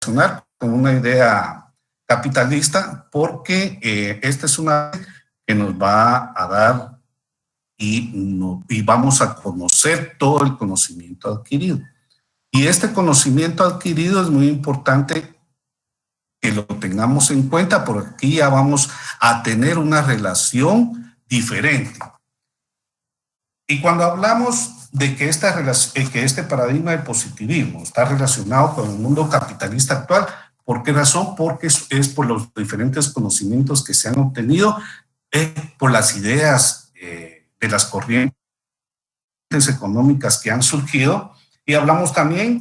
con una idea capitalista porque esta es una que nos va a dar y vamos a conocer todo el conocimiento adquirido. Y este conocimiento adquirido es muy importante que lo tengamos en cuenta, porque aquí ya vamos a tener una relación diferente. Y cuando hablamos de que este paradigma del positivismo está relacionado con el mundo capitalista actual, ¿por qué razón? Porque es por los diferentes conocimientos que se han obtenido, por las ideas de las corrientes económicas que han surgido, y hablamos también,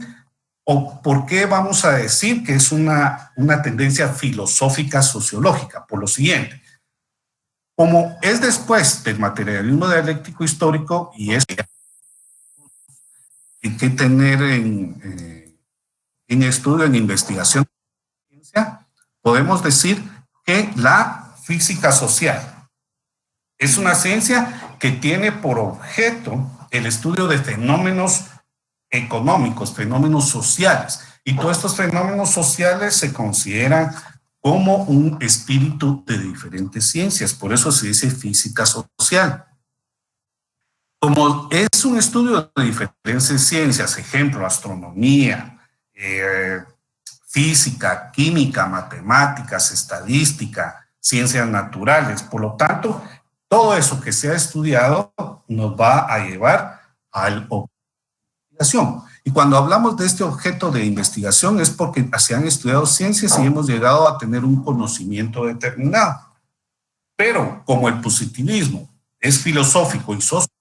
o por qué vamos a decir que es una tendencia filosófica sociológica, por lo siguiente. Como es después del materialismo dialéctico histórico, y es que hay que tener en estudio, en investigación, podemos decir que la física social es una ciencia que tiene por objeto el estudio de fenómenos económicos, fenómenos sociales, y todos estos fenómenos sociales se consideran como un espíritu de diferentes ciencias, por eso se dice física social. Como es un estudio de diferentes ciencias, ejemplo, astronomía, física, química, matemáticas, estadística, ciencias naturales, por lo tanto, todo eso que se ha estudiado nos va a llevar al objeto de investigación. Y cuando hablamos de este objeto de investigación es porque se han estudiado ciencias y hemos llegado a tener un conocimiento determinado. Pero como el positivismo es filosófico y sociológico,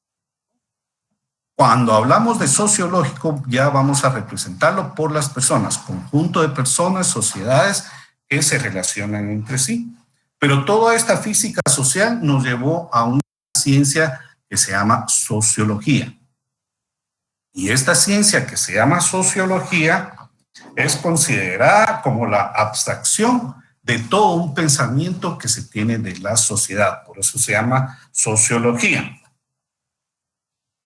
cuando hablamos de sociológico ya vamos a representarlo por las personas, conjunto de personas, sociedades que se relacionan entre sí. Pero toda esta física social nos llevó a una ciencia que se llama sociología. Y esta ciencia que se llama sociología es considerada como la abstracción de todo un pensamiento que se tiene de la sociedad. Por eso se llama sociología.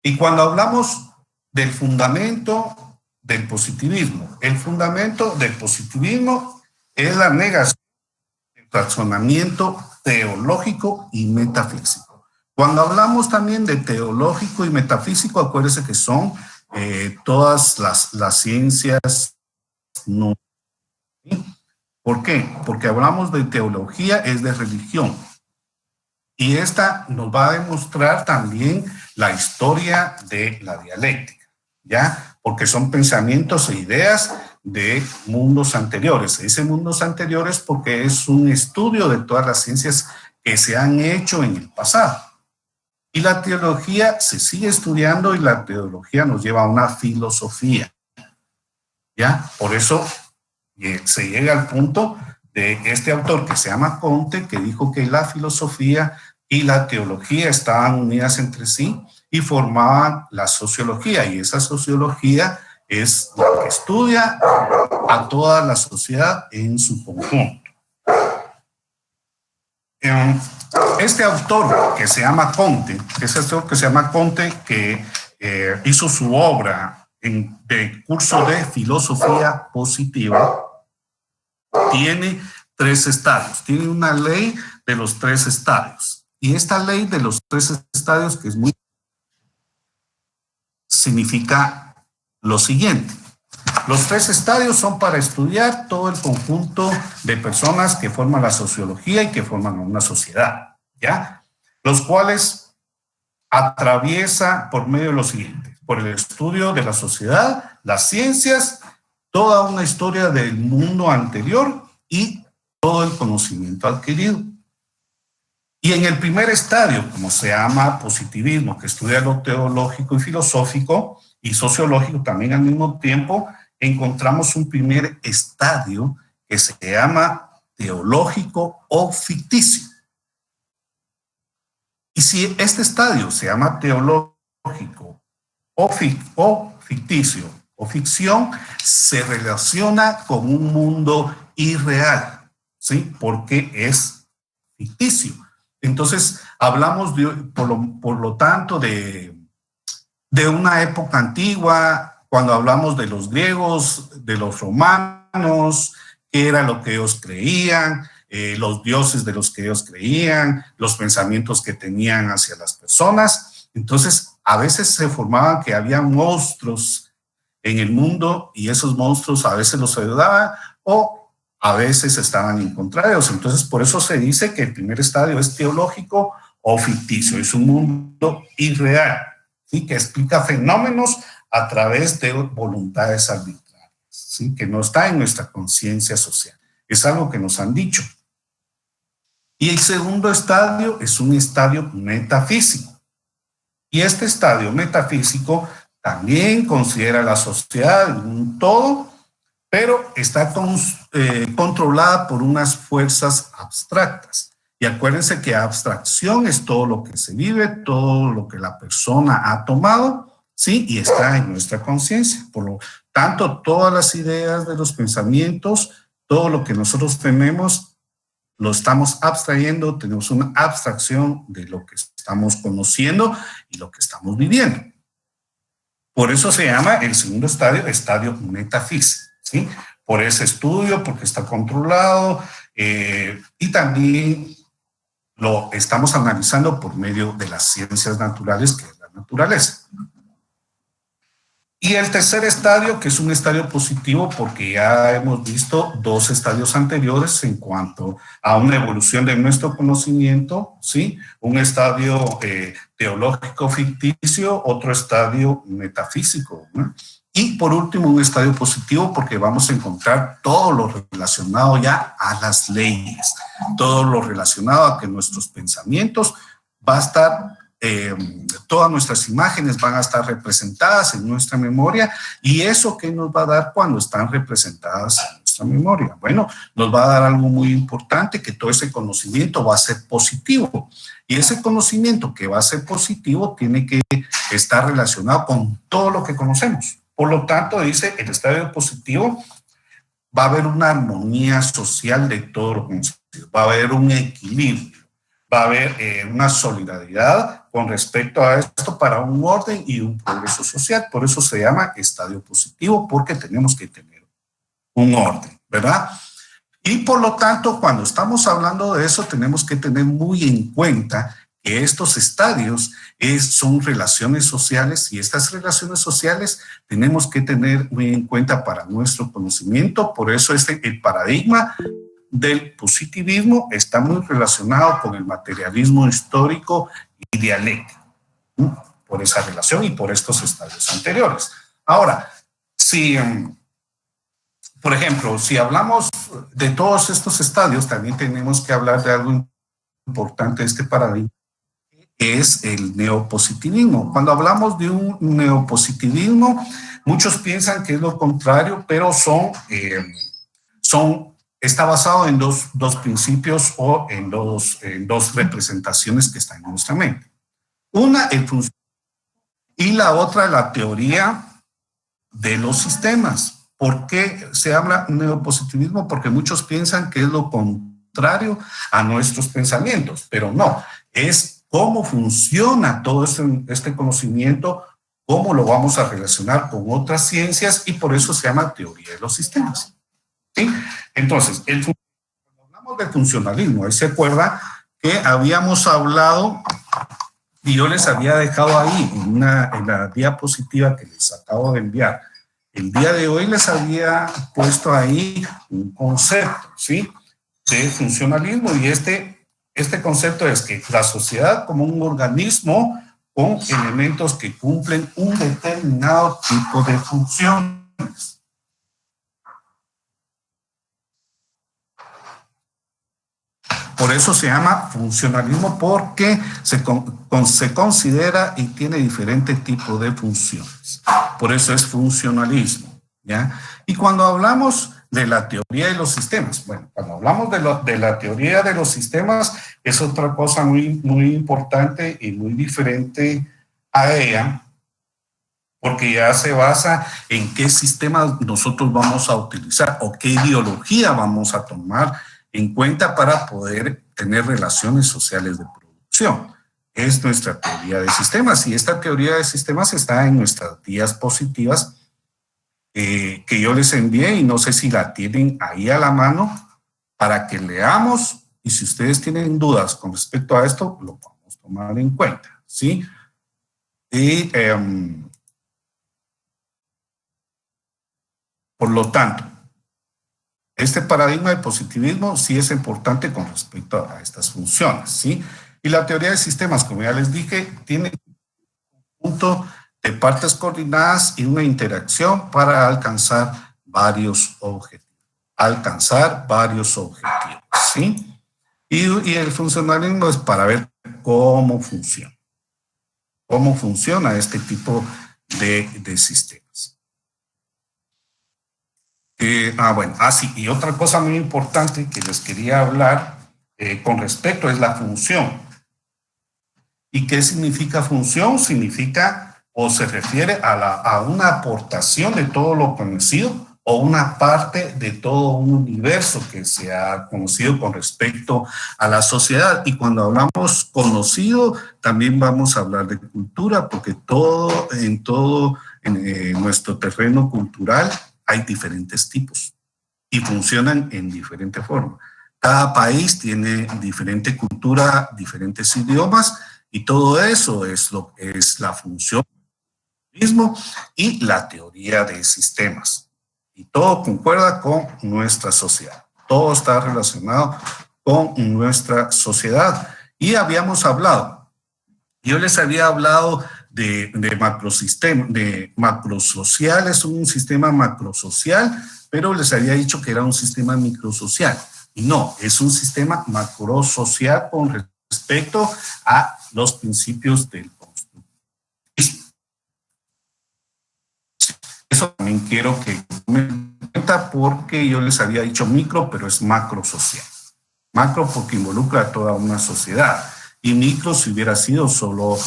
Y cuando hablamos del fundamento del positivismo, el fundamento del positivismo es la negación del razonamiento teológico y metafísico. Cuando hablamos también de teológico y metafísico, acuérdense que son todas las ciencias no. ¿Por qué? Porque hablamos de teología, es de religión. Y esta nos va a demostrar también la historia de la dialéctica, ¿ya? Porque son pensamientos e ideas de mundos anteriores. Se dice mundos anteriores porque es un estudio de todas las ciencias que se han hecho en el pasado. Y la teología se sigue estudiando y la teología nos lleva a una filosofía, ¿ya? Por eso se llega al punto de este autor que se llama Comte, que dijo que la filosofía y la teología estaban unidas entre sí y formaban la sociología, y esa sociología es la que estudia a toda la sociedad en su conjunto. Este autor que se llama Comte, que hizo su obra de curso de filosofía positiva, tiene 3 estadios, tiene una ley de los 3 estadios. Y esta ley de los 3 estadios, que es muy, significa lo siguiente. Los 3 estadios son para estudiar todo el conjunto de personas que forman la sociología y que forman una sociedad, ¿ya? Los cuales atraviesa por medio de lo siguiente: por el estudio de la sociedad, las ciencias, toda una historia del mundo anterior y todo el conocimiento adquirido. Y en el primer estadio, como se llama positivismo, que estudia lo teológico y filosófico y sociológico también al mismo tiempo, encontramos un primer estadio que se llama teológico o ficticio. Y si este estadio se llama teológico o ficticio o ficción, se relaciona con un mundo irreal, ¿sí? Porque es ficticio. Entonces, hablamos por lo tanto de una época antigua, cuando hablamos de los griegos, de los romanos, humanos, qué era lo que ellos creían, los dioses de los que ellos creían, los pensamientos que tenían hacia las personas. Entonces, a veces se formaban que había monstruos en el mundo y esos monstruos a veces los ayudaban o a veces estaban en contra de ellos. Entonces, por eso se dice que el primer estadio es teológico o ficticio, es un mundo irreal, ¿sí? Que explica fenómenos a través de voluntades arbitrarias, ¿sí? Que no está en nuestra conciencia social. Es algo que nos han dicho. Y el segundo estadio es un estadio metafísico. Y este estadio metafísico también considera la sociedad en un todo, pero está controlada por unas fuerzas abstractas. Y acuérdense que abstracción es todo lo que se vive, todo lo que la persona ha tomado, ¿sí? Y está en nuestra conciencia. Por lo tanto, todas las ideas de los pensamientos, todo lo que nosotros tenemos, lo estamos abstrayendo, tenemos una abstracción de lo que estamos conociendo y lo que estamos viviendo. Por eso se llama el segundo estadio, estadio metafísico, ¿sí? Por ese estudio, porque está controlado y también lo estamos analizando por medio de las ciencias naturales, que es la naturaleza. Y el tercer estadio, que es un estadio positivo, porque ya hemos visto dos estadios anteriores en cuanto a una evolución de nuestro conocimiento, ¿sí? Un estadio teológico ficticio, otro estadio metafísico, ¿no? Y por último, un estadio positivo, porque vamos a encontrar todo lo relacionado ya a las leyes, todo lo relacionado a que nuestros pensamientos va a estar, todas nuestras imágenes van a estar representadas en nuestra memoria, y eso ¿qué nos va a dar cuando están representadas en nuestra memoria? Bueno, nos va a dar algo muy importante, que todo ese conocimiento va a ser positivo, y ese conocimiento que va a ser positivo tiene que estar relacionado con todo lo que conocemos. Por lo tanto, dice, el estadio positivo va a haber una armonía social de todo lo conocido, va a haber un equilibrio, va a haber una solidaridad con respecto a esto para un orden y un progreso social. Por eso se llama estadio positivo, porque tenemos que tener un orden, ¿verdad? Y por lo tanto, cuando estamos hablando de eso, tenemos que tener muy en cuenta que estos estadios son relaciones sociales, y estas relaciones sociales tenemos que tener muy en cuenta para nuestro conocimiento. Por eso el paradigma del positivismo está muy relacionado con el materialismo histórico y dialéctico, por esa relación y por estos estadios anteriores. Ahora, si, por ejemplo, si hablamos de todos estos estadios, también tenemos que hablar de algo importante de este paradigma, que es el neopositivismo. Cuando hablamos de un neopositivismo, muchos piensan que es lo contrario, pero está basado en dos principios o en dos representaciones que están en nuestra mente. Una, el funcionalismo, y la otra, la teoría de los sistemas. ¿Por qué se habla neopositivismo? Porque muchos piensan que es lo contrario a nuestros pensamientos, pero no, es cómo funciona todo este conocimiento, cómo lo vamos a relacionar con otras ciencias, y por eso se llama teoría de los sistemas. ¿Sí? Entonces, cuando hablamos de funcionalismo, ahí se acuerda que habíamos hablado, y yo les había dejado ahí en la diapositiva que les acabo de enviar. El día de hoy les había puesto ahí un concepto, ¿sí? De funcionalismo, y este concepto es que la sociedad como un organismo con elementos que cumplen un determinado tipo de funciones. Por eso se llama funcionalismo, porque se considera y tiene diferentes tipos de funciones. Por eso es funcionalismo, ¿ya? Y cuando hablamos de la teoría de los sistemas, bueno, cuando hablamos de la teoría de los sistemas, es otra cosa muy, muy importante y muy diferente a ella, porque ya se basa en qué sistema nosotros vamos a utilizar o qué ideología vamos a tomar en cuenta para poder tener relaciones sociales de producción. Es nuestra teoría de sistemas, y esta teoría de sistemas está en nuestras diapositivas que yo les envié y no sé si la tienen ahí a la mano para que leamos y si ustedes tienen dudas con respecto a esto, lo podemos tomar en cuenta, ¿sí? Y por lo tanto, este paradigma del positivismo sí es importante con respecto a estas funciones, ¿sí? Y la teoría de sistemas, como ya les dije, tiene un punto de partes coordinadas y una interacción para alcanzar varios objetivos. ¿Sí? Y el funcionalismo es para ver cómo funciona este tipo de sistemas. Sí, y otra cosa muy importante que les quería hablar con respecto es la función. ¿Y qué significa función? Significa o se refiere a una aportación de todo lo conocido o una parte de todo un universo que se ha conocido con respecto a la sociedad. Y cuando hablamos conocido, también vamos a hablar de cultura, porque en nuestro terreno cultural hay diferentes tipos y funcionan en diferente forma. Cada país tiene diferente cultura, diferentes idiomas, y todo eso es la función mismo y la teoría de sistemas. Y todo concuerda con nuestra sociedad. Todo está relacionado con nuestra sociedad. Y yo les había hablado de macrosistema, de macrosocial, es un sistema macrosocial, pero les había dicho que era un sistema microsocial. Y no, es un sistema macrosocial con respecto a los principios del constructivismo. Eso también quiero que tomen en cuenta porque yo les había dicho micro, pero es macrosocial. Macro porque involucra a toda una sociedad. Y micro si hubiera sido solo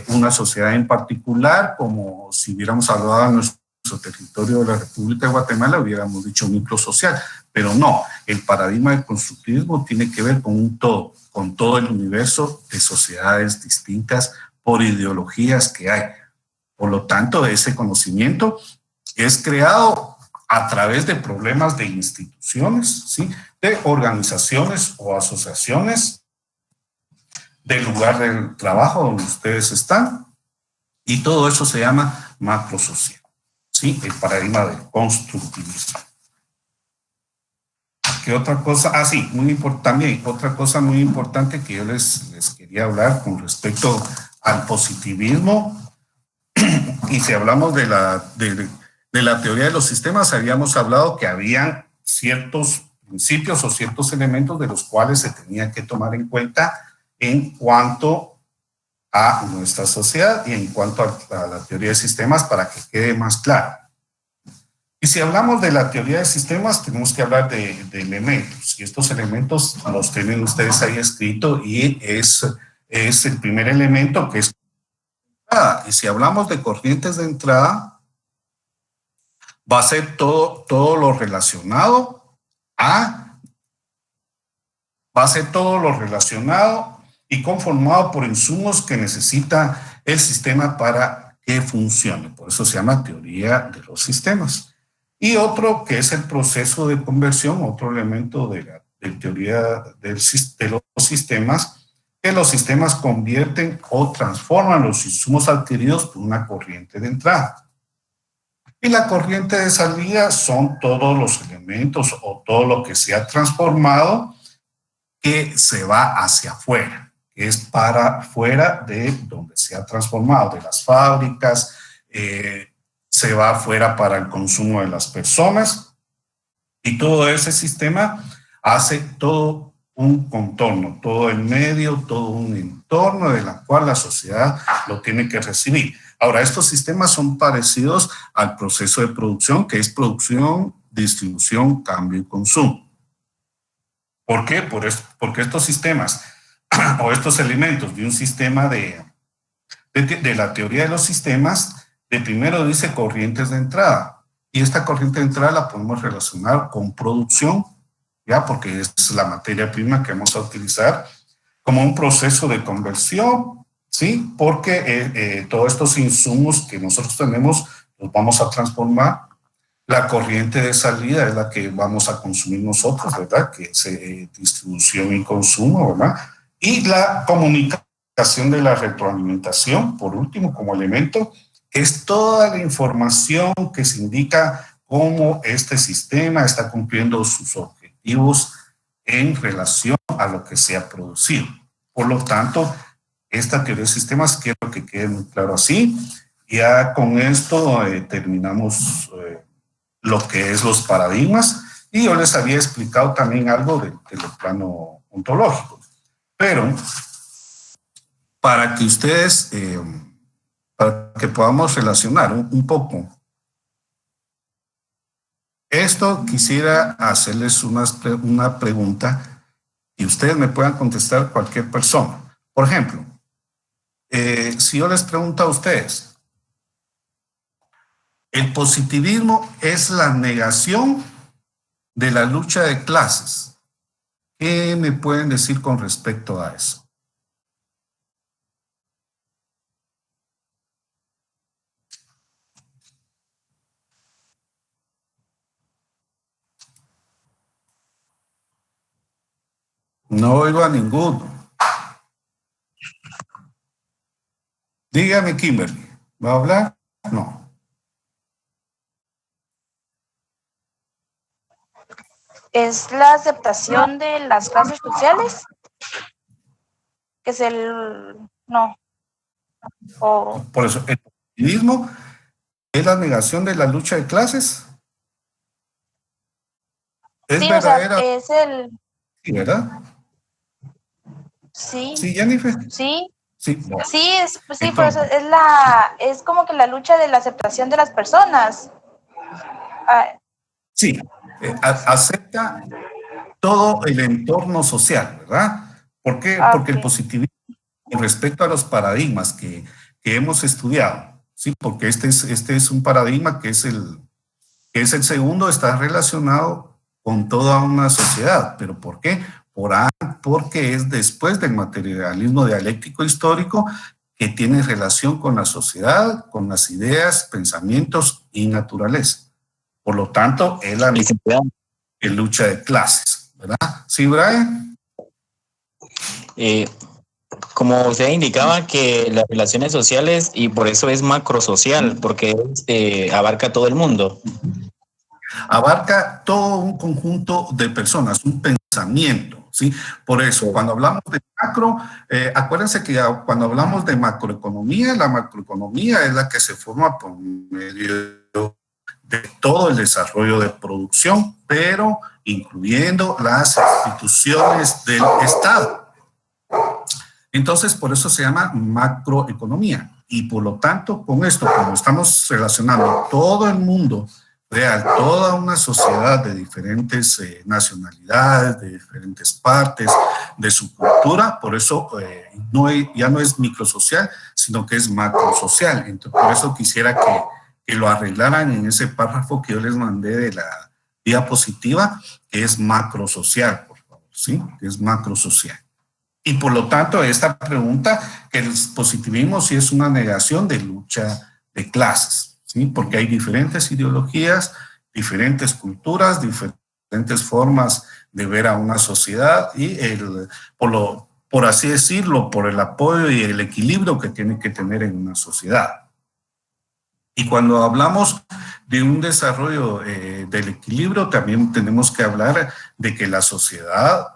una sociedad en particular, como si hubiéramos hablado de nuestro territorio de la República de Guatemala, hubiéramos dicho microsocial. Pero no, el paradigma del constructivismo tiene que ver con un todo, con todo el universo de sociedades distintas por ideologías que hay. Por lo tanto, ese conocimiento es creado a través de problemas de instituciones, ¿sí? De organizaciones o asociaciones, del lugar del trabajo donde ustedes están, y todo eso se llama macrosocial, ¿sí? El paradigma del constructivismo. ¿Qué otra cosa? Sí, también otra cosa muy importante que yo les quería hablar con respecto al positivismo. Y si hablamos de la teoría de los sistemas, habíamos hablado que habían ciertos principios o ciertos elementos de los cuales se tenía que tomar en cuenta en cuanto a nuestra sociedad y en cuanto a la teoría de sistemas para que quede más claro. Y si hablamos de la teoría de sistemas, tenemos que hablar de elementos. Y estos elementos los tienen ustedes ahí escrito y es el primer elemento que es y si hablamos de corrientes de entrada, va a ser todo lo relacionado y conformado por insumos que necesita el sistema para que funcione. Por eso se llama teoría de los sistemas. Y otro que es el proceso de conversión, otro elemento de la teoría de los sistemas, que los sistemas convierten o transforman los insumos adquiridos por una corriente de entrada. Y la corriente de salida son todos los elementos o todo lo que se ha transformado que se va hacia afuera, que es para fuera de donde se ha transformado, de las fábricas, se va afuera para el consumo de las personas, y todo ese sistema hace todo un contorno, todo el medio, todo un entorno de la cual la sociedad lo tiene que recibir. Ahora, estos sistemas son parecidos al proceso de producción, que es producción, distribución, cambio y consumo. ¿Por qué? Porque estos sistemas o estos elementos de un sistema de la teoría de los sistemas, de primero dice corrientes de entrada, y esta corriente de entrada la podemos relacionar con producción, ¿ya? Porque es la materia prima que vamos a utilizar como un proceso de conversión, ¿sí? Porque todos estos insumos que nosotros tenemos los vamos a transformar La corriente de salida es la que vamos a consumir nosotros, ¿verdad? Que es distribución y consumo, ¿verdad? Y la comunicación de la retroalimentación, por último, como elemento, que es toda la información que se indica cómo este sistema está cumpliendo sus objetivos en relación a lo que se ha producido. Por lo tanto, esta teoría de sistemas quiero que quede muy claro así. Ya con esto terminamos lo que es los paradigmas, y yo les había explicado también algo del plano ontológico. Pero para que ustedes, para que podamos relacionar un poco esto, quisiera hacerles una pregunta y ustedes me puedan contestar cualquier persona. Por ejemplo, si yo les pregunto a ustedes, ¿el positivismo es la negación de la lucha de clases? ¿Qué me pueden decir con respecto a eso? No oigo a ninguno. Dígame, Kimberly, ¿va a hablar? No. Es la aceptación de las clases sociales, que es el... No. O... Por eso, el positivismo es la negación de la lucha de clases. Es Sí, o sea, verdadera, es el... ¿verdad? Sí, Sí, Jennifer. sí, Sí, bueno. sí, sí, pero Entonces, es como que la lucha de la aceptación de las personas. Ah, sí, acepta todo el entorno social, ¿verdad? ¿Por qué? Porque el ok. positivismo, con respecto a los paradigmas que hemos estudiado, ¿sí? Porque este es un paradigma que es el segundo, está relacionado con toda una sociedad. ¿Pero por qué? Porque es después del materialismo dialéctico histórico, que tiene relación con la sociedad, con las ideas, pensamientos y naturaleza. Por lo tanto, es la lucha de clases, ¿verdad? ¿Sí, Brian? Eh, Como usted indicaba que las relaciones sociales, y por eso es macrosocial, porque abarca todo el mundo. Abarca todo un conjunto de personas, un pensamiento, ¿sí? Por eso, cuando hablamos de macro, acuérdense que cuando hablamos de macroeconomía, la macroeconomía es la que se forma por medio de todo el desarrollo de producción, pero incluyendo las instituciones del Estado. Entonces, por eso se llama macroeconomía. Y por lo tanto, con esto, como estamos relacionando todo el mundo real, toda una sociedad de diferentes nacionalidades, de diferentes partes de su cultura, por eso ya no es microsocial, sino que es macrosocial. Entonces, por eso quisiera que lo arreglaran en ese párrafo que yo les mandé de la diapositiva, que es macrosocial, por favor, ¿sí? Que es macrosocial. Y por lo tanto, esta pregunta, que el positivismo sí es una negación de lucha de clases, ¿sí? Porque hay diferentes ideologías, diferentes culturas, diferentes formas de ver a una sociedad y por así decirlo, por el apoyo y el equilibrio que tiene que tener en una sociedad. Y cuando hablamos de un desarrollo del equilibrio, también tenemos que hablar de que la sociedad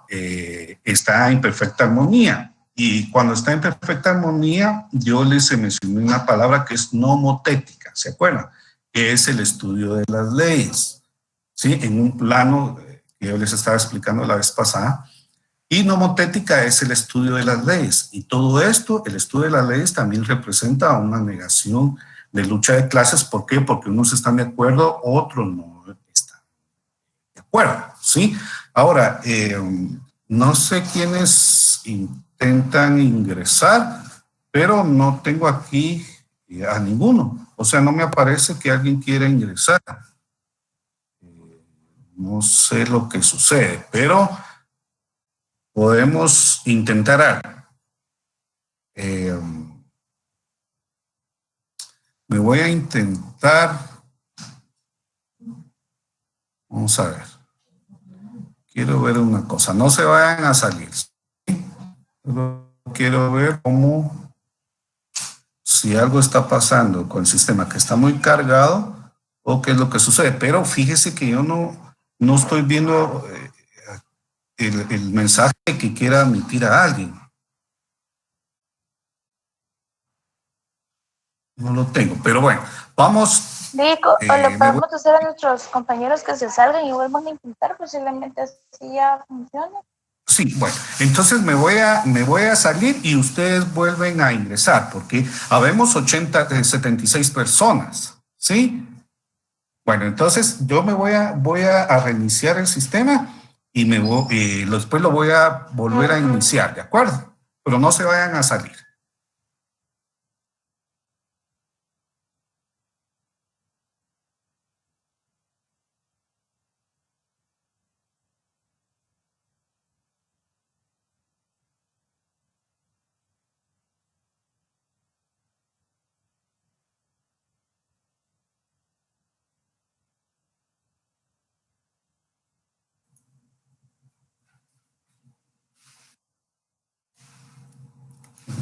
está en perfecta armonía. Y cuando está en perfecta armonía, yo les mencioné una palabra que es nomotética, ¿se acuerdan? Que es el estudio de las leyes, ¿sí? En un plano que yo les estaba explicando la vez pasada. Y nomotética es el estudio de las leyes. Y todo esto, el estudio de las leyes, también representa una negación de lucha de clases. ¿Por qué? Porque unos están de acuerdo, otros no están de acuerdo, ¿sí? Ahora, no sé quiénes intentan ingresar, pero no tengo aquí a ninguno. O sea, no me aparece que alguien quiera ingresar. No sé lo que sucede, pero podemos intentar algo. Me voy a intentar Vamos a ver. Quiero ver una cosa. No se vayan a salir. ¿Sí? Quiero ver cómo, si algo está pasando con el sistema que está muy cargado o qué es lo que sucede. Pero fíjese que yo no estoy viendo el mensaje que quiera emitir a alguien. No lo tengo, pero bueno, vamos. Digo, o le podemos hacer a nuestros compañeros que se salgan y vuelvan a intentar, posiblemente así ya funcione. Sí, bueno, entonces me voy a salir y ustedes vuelven a ingresar, porque habemos 76 personas, ¿sí? Bueno, entonces yo me voy a reiniciar el sistema y después lo voy a volver a iniciar, ¿de acuerdo? Pero no se vayan a salir.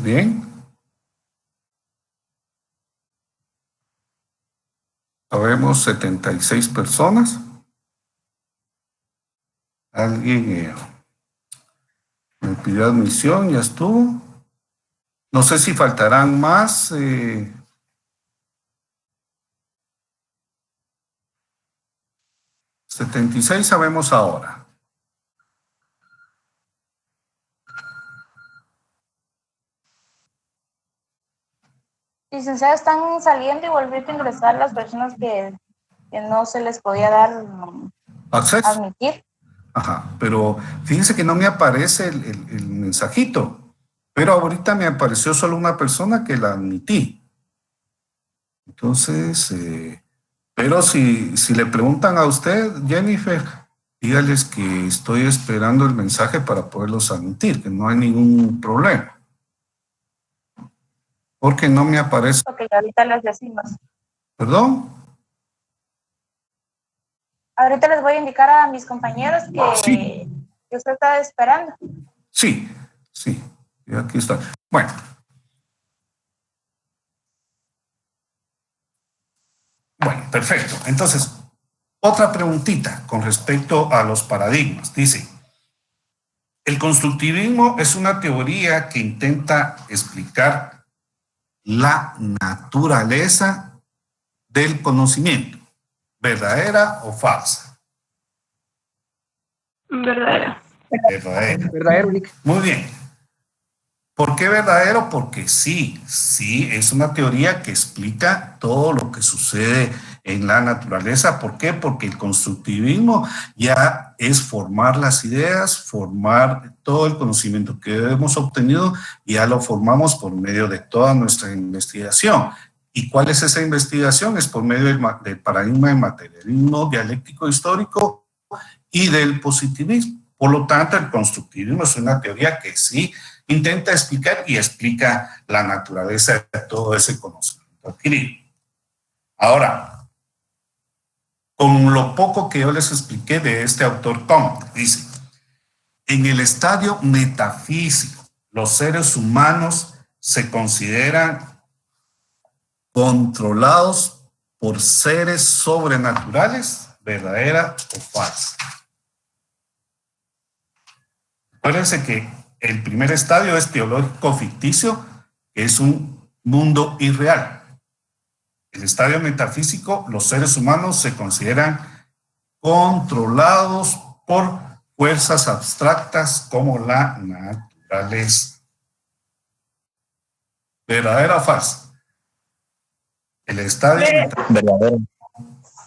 Bien. Habemos 76 personas. Alguien me pidió admisión, ya estuvo. No sé si faltarán más. 76 sabemos ahora. Licenciada, están saliendo y volviendo a ingresar las personas que no se les podía dar ¿Acceso? admitir. Ajá, pero fíjense que no me aparece el mensajito, pero ahorita me apareció solo una persona que la admití. Entonces, pero si le preguntan a usted, Jennifer, dígales que estoy esperando el mensaje para poderlos admitir, que no hay ningún problema. Porque no me aparece. Ok, ahorita les decimos. ¿Perdón? Ahorita les voy a indicar a mis compañeros que, sí, que usted está esperando. Sí, sí, aquí está. Bueno. Bueno, perfecto. Entonces, otra preguntita con respecto a los paradigmas. Dice, el constructivismo es una teoría que intenta explicar la naturaleza del conocimiento, ¿verdadera o falsa? Verdadera. Verdadero. Muy bien. ¿Por qué verdadero? Porque sí, es una teoría que explica todo lo que sucede en la naturaleza. ¿Por qué? Porque el constructivismo ya es formar las ideas, formar todo el conocimiento que hemos obtenido, y ya lo formamos por medio de toda nuestra investigación. ¿Y cuál es esa investigación? Es por medio del paradigma del materialismo dialéctico histórico y del positivismo. Por lo tanto, el constructivismo es una teoría que sí intenta explicar y explica la naturaleza de todo ese conocimiento adquirido. Ahora, con lo poco que yo les expliqué de este autor Comte, dice, en el estadio metafísico, los seres humanos se consideran controlados por seres sobrenaturales, ¿verdadera o falsa? Acuérdense que el primer estadio es teológico ficticio, que es un mundo irreal. El estadio metafísico, los seres humanos se consideran controlados por fuerzas abstractas como la naturaleza. ¿Verdadera o falsa? El estadio metafísico,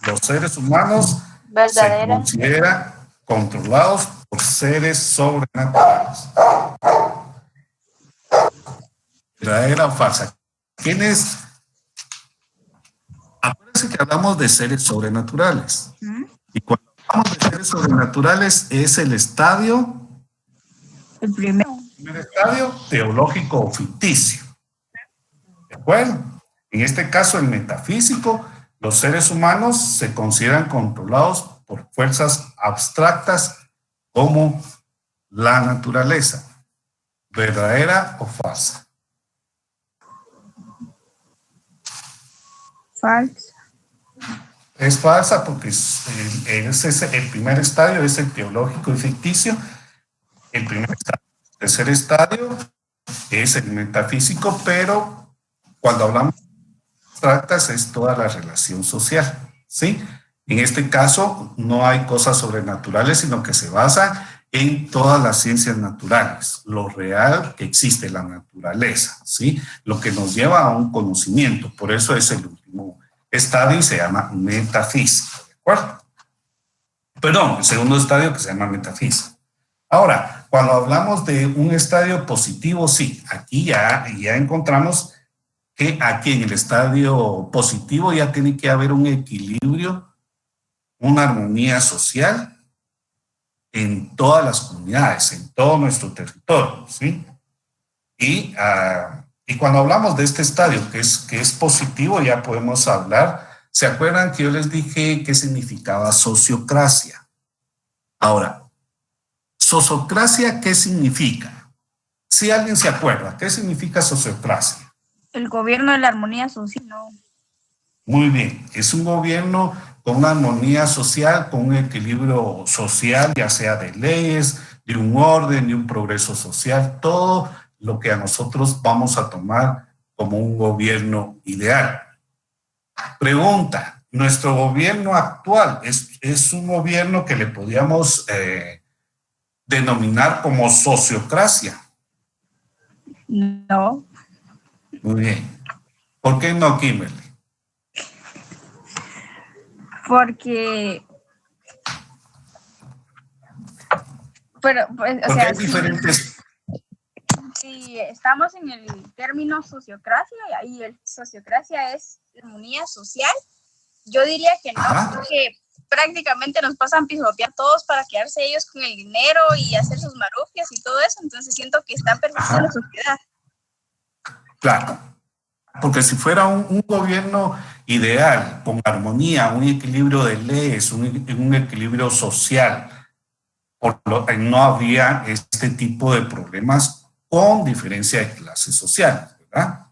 los seres humanos se consideran controlados por seres sobrenaturales. ¿Verdadera o falsa? ¿Quiénes? Acuérdense que hablamos de seres sobrenaturales. Y cuando hablamos de seres sobrenaturales es el estadio, el primer estadio teológico o ficticio. ¿De acuerdo? En este caso, el metafísico, los seres humanos se consideran controlados por fuerzas abstractas como la naturaleza. ¿Verdadera o falsa? Falsa. Es falsa porque el primer estadio es el teológico y ficticio. El primer estadio. El tercer estadio es el metafísico, pero cuando hablamos de abstractas es toda la relación social, ¿sí? En este caso no hay cosas sobrenaturales, sino que se basa en todas las ciencias naturales, lo real que existe, la naturaleza, ¿sí? Lo que nos lleva a un conocimiento, por eso es el último estadio y se llama metafísica, ¿de acuerdo? Perdón, el segundo estadio que se llama metafísica. Ahora, cuando hablamos de un estadio positivo, sí, aquí ya encontramos que aquí en el estadio positivo ya tiene que haber un equilibrio, una armonía social en todas las comunidades, en todo nuestro territorio, ¿sí? Y cuando hablamos de este estadio que es positivo, ya podemos hablar. ¿Se acuerdan que yo les dije qué significaba sociocracia? Ahora, ¿sociocracia qué significa? Si alguien se acuerda, ¿qué significa sociocracia? El gobierno de la armonía social, no. Muy bien, es un gobierno con una armonía social, con un equilibrio social, ya sea de leyes, de un orden, de un progreso social, todo lo que a nosotros vamos a tomar como un gobierno ideal. Pregunta, ¿nuestro gobierno actual es un gobierno que le podríamos denominar como sociocracia? No. Muy bien. ¿Por qué no, Kimberly? Porque, pero, pues, o Porque sea, hay diferentes... si estamos en el término sociocracia, y ahí el sociocracia es armonía social, yo diría que no, Ajá. porque prácticamente nos pasan pisotear todos para quedarse ellos con el dinero y hacer sus marufias y todo eso, entonces siento que está perdiendo la sociedad. Claro, porque si fuera un gobierno ideal, con armonía, un equilibrio de leyes, un equilibrio social, no habría este tipo de problemas con diferencia de clases sociales, ¿verdad?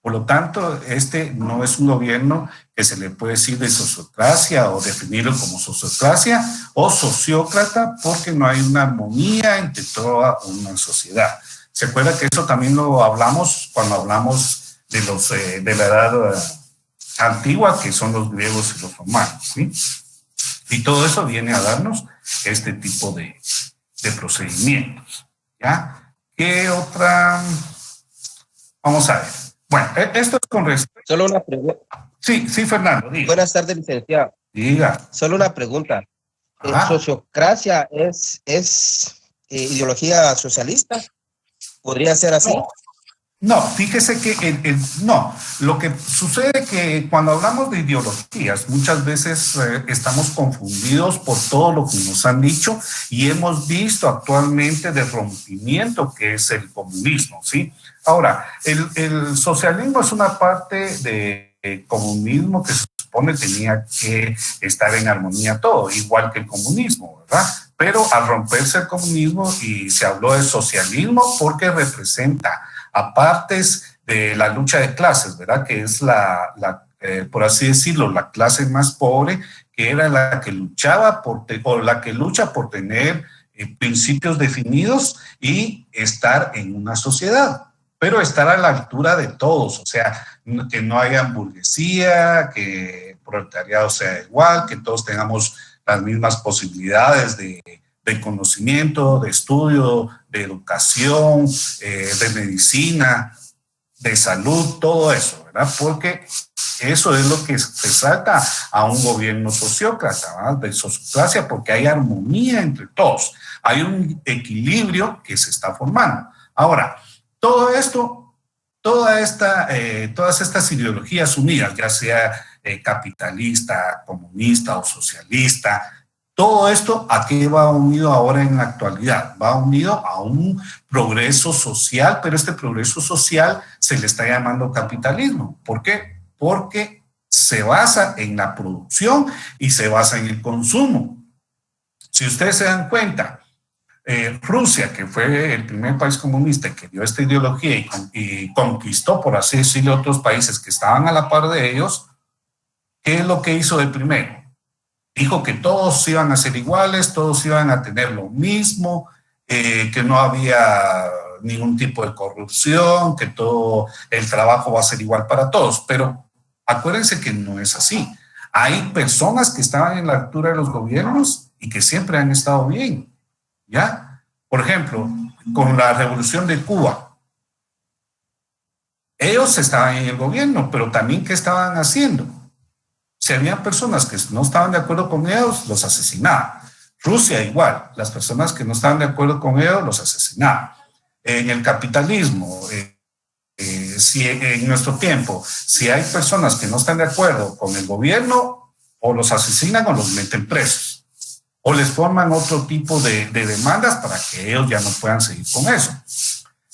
Por lo tanto, este no es un gobierno que se le puede decir de sociocracia o definirlo como sociocracia o sociócrata, porque no hay una armonía entre toda una sociedad. ¿Se acuerda que eso también lo hablamos cuando hablamos de la edad antigua, que son los griegos y los romanos, ¿sí? Y todo eso viene a darnos este tipo de procedimientos, ¿ya? ¿Qué otra? Vamos a ver. Bueno, esto es con respecto... Solo una pregunta. Sí, Fernando, diga. Buenas tardes, licenciado. Diga. Solo una pregunta. ¿Sociocracia es ideología socialista? ¿Podría ser así? No, fíjese que no. Lo que sucede es que cuando hablamos de ideologías, muchas veces estamos confundidos por todo lo que nos han dicho y hemos visto actualmente de rompimiento que es el comunismo, ¿sí? Ahora, el socialismo es una parte del comunismo que se supone tenía que estar en armonía todo, igual que el comunismo, ¿verdad? Pero al romperse el comunismo y se habló de socialismo porque representa a partes de la lucha de clases, ¿verdad? Que es por así decirlo, la clase más pobre, que era la que luchaba la que lucha por tener principios definidos y estar en una sociedad, pero estar a la altura de todos, o sea, que no haya burguesía, que el proletariado sea igual, que todos tengamos las mismas posibilidades de conocimiento, de estudio, de educación, de medicina, de salud, todo eso, ¿verdad? Porque eso es lo que resalta a un gobierno sociócrata, ¿verdad? De sociocracia, porque hay armonía entre todos, hay un equilibrio que se está formando. Ahora, todo esto, todas estas ideologías unidas, ya sea capitalista, comunista o socialista, todo esto, ¿a qué va unido ahora en la actualidad? Va unido a un progreso social, pero este progreso social se le está llamando capitalismo. ¿Por qué? Porque se basa en la producción y se basa en el consumo. Si ustedes se dan cuenta, Rusia, que fue el primer país comunista que dio esta ideología y conquistó, por así decirlo, otros países que estaban a la par de ellos, ¿qué es lo que hizo de primero? Dijo que todos iban a ser iguales, todos iban a tener lo mismo, que no había ningún tipo de corrupción, que todo el trabajo va a ser igual para todos. Pero acuérdense que no es así. Hay personas que estaban en la altura de los gobiernos y que siempre han estado bien, ¿ya? Por ejemplo, con la revolución de Cuba, ellos estaban en el gobierno, pero también ¿qué estaban haciendo? Si había personas que no estaban de acuerdo con ellos, los asesinaban. Rusia igual, las personas que no estaban de acuerdo con ellos, los asesinaban. En el capitalismo, si en nuestro tiempo, si hay personas que no están de acuerdo con el gobierno, o los asesinan o los meten presos, o les forman otro tipo de demandas para que ellos ya no puedan seguir con eso.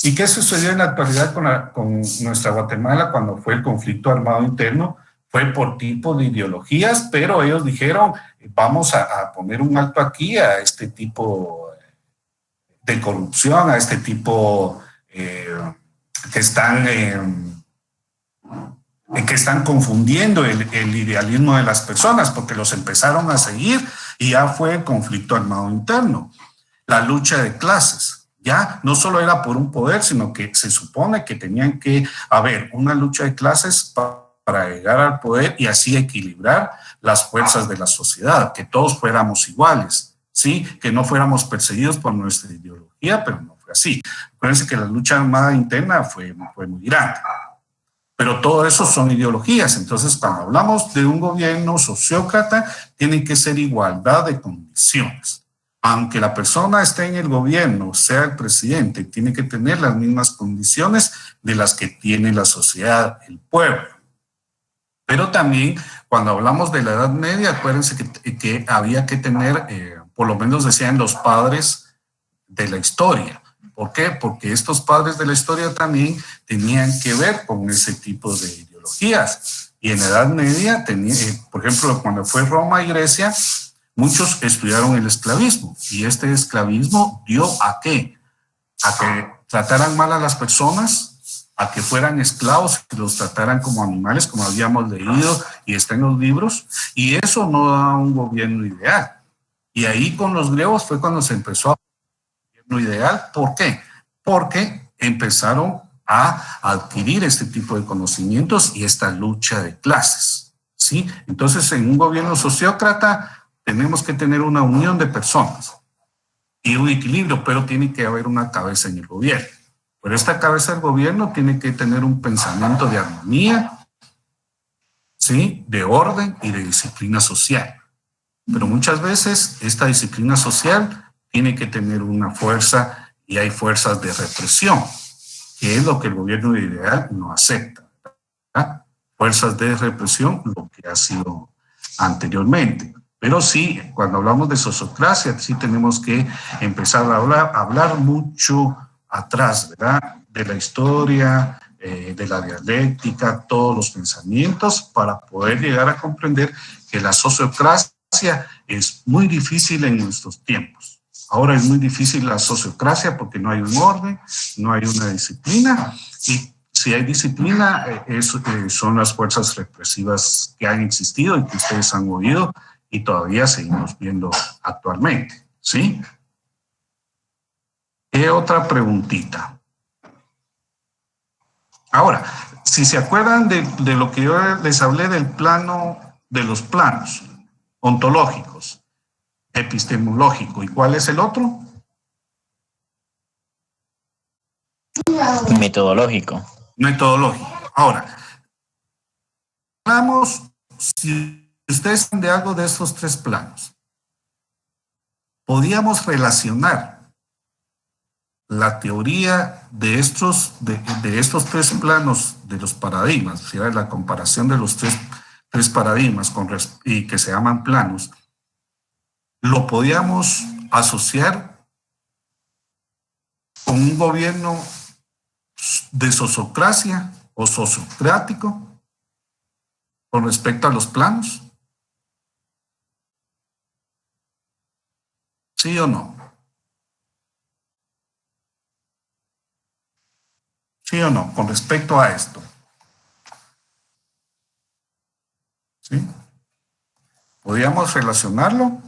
¿Y qué sucedió en la actualidad con nuestra Guatemala cuando fue el conflicto armado interno? Fue por tipo de ideologías, pero ellos dijeron, vamos a poner un alto aquí a este tipo de corrupción, a este tipo que están confundiendo el idealismo de las personas, porque los empezaron a seguir y ya fue el conflicto armado interno. La lucha de clases, ya no solo era por un poder, sino que se supone que tenían que haber una lucha de clases para llegar al poder y así equilibrar las fuerzas de la sociedad, que todos fuéramos iguales, ¿sí? Que no fuéramos perseguidos por nuestra ideología, pero no fue así. Acuérdense que la lucha armada interna fue muy grande. Pero todo eso son ideologías. Entonces, cuando hablamos de un gobierno sociócrata, tiene que ser igualdad de condiciones. Aunque la persona esté en el gobierno, sea el presidente, tiene que tener las mismas condiciones de las que tiene la sociedad, el pueblo. Pero también, cuando hablamos de la Edad Media, acuérdense que había que tener, por lo menos decían los padres de la historia. ¿Por qué? Porque estos padres de la historia también tenían que ver con ese tipo de ideologías. Y en la Edad Media, por ejemplo, cuando fue Roma y Grecia, muchos estudiaron el esclavismo. Y este esclavismo dio ¿a qué? A que trataran mal a las personas, a que fueran esclavos, que los trataran como animales, como habíamos leído y está en los libros, y eso no da un gobierno ideal. Y ahí con los griegos fue cuando se empezó a un gobierno ideal. ¿Por qué? Porque empezaron a adquirir este tipo de conocimientos y esta lucha de clases, ¿sí? Entonces, en un gobierno sociócrata tenemos que tener una unión de personas y un equilibrio, pero tiene que haber una cabeza en el gobierno. Pero esta cabeza del gobierno tiene que tener un pensamiento de armonía, ¿sí? De orden y de disciplina social. Pero muchas veces esta disciplina social tiene que tener una fuerza y hay fuerzas de represión, que es lo que el gobierno ideal no acepta, ¿verdad? Fuerzas de represión, lo que ha sido anteriormente. Pero sí, cuando hablamos de sociocracia, sí tenemos que empezar a hablar mucho atrás, ¿verdad? De la historia, de la dialéctica, todos los pensamientos, para poder llegar a comprender que la sociocracia es muy difícil en nuestros tiempos. Ahora es muy difícil la sociocracia porque no hay un orden, no hay una disciplina, y si hay disciplina, son las fuerzas represivas que han existido y que ustedes han oído y todavía seguimos viendo actualmente, ¿sí? Otra preguntita. Ahora, si se acuerdan de lo que yo les hablé del plano, de los planos ontológicos, epistemológico, ¿y cuál es el otro? Metodológico. Metodológico. Ahora, hablamos, si ustedes saben de algo de estos tres planos, podíamos relacionar la teoría de estos tres planos de los paradigmas, o sea, la comparación de los tres paradigmas y que se llaman planos, lo podíamos asociar con un gobierno de sociocracia o sociocrático con respecto a los planos. ¿Sí o no? ¿Sí o no? Con respecto a esto. ¿Sí? ¿Podríamos relacionarlo?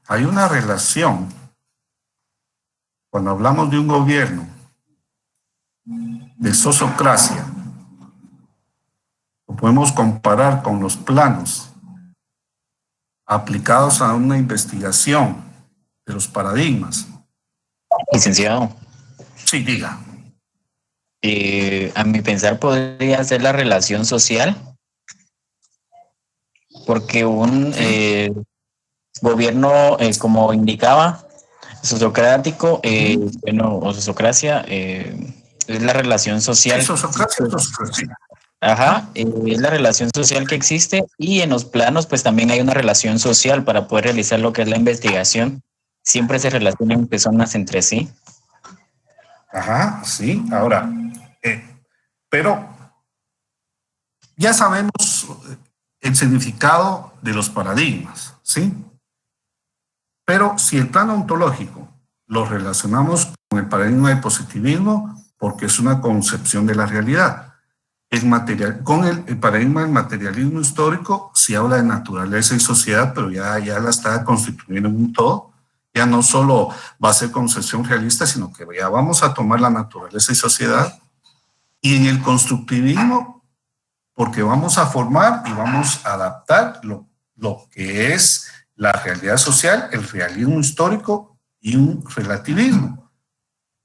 Hay una relación cuando hablamos de un gobierno de sociocracia. Lo podemos comparar con los planos aplicados a una investigación de los paradigmas. Licenciado, Sí, diga. a mi pensar podría ser la relación social, porque un gobierno, como indicaba, sociocrático, o sociocracia, es la relación social. Sí, sociocracia o sociocracia. Ajá, es la relación social que existe, y en los planos pues también hay una relación social para poder realizar lo que es la investigación. Siempre se relacionan personas entre sí. Ajá, sí. Ahora, pero ya sabemos el significado de los paradigmas, ¿sí? Pero si el plano ontológico lo relacionamos con el paradigma del positivismo, porque es una concepción de la realidad. Con el paradigma del materialismo histórico se habla de naturaleza y sociedad, pero ya la está constituyendo en un todo. Ya no solo va a ser concepción realista, sino que ya vamos a tomar la naturaleza y sociedad. Y en el constructivismo, porque vamos a formar y vamos a adaptar lo que es la realidad social, el realismo histórico y un relativismo.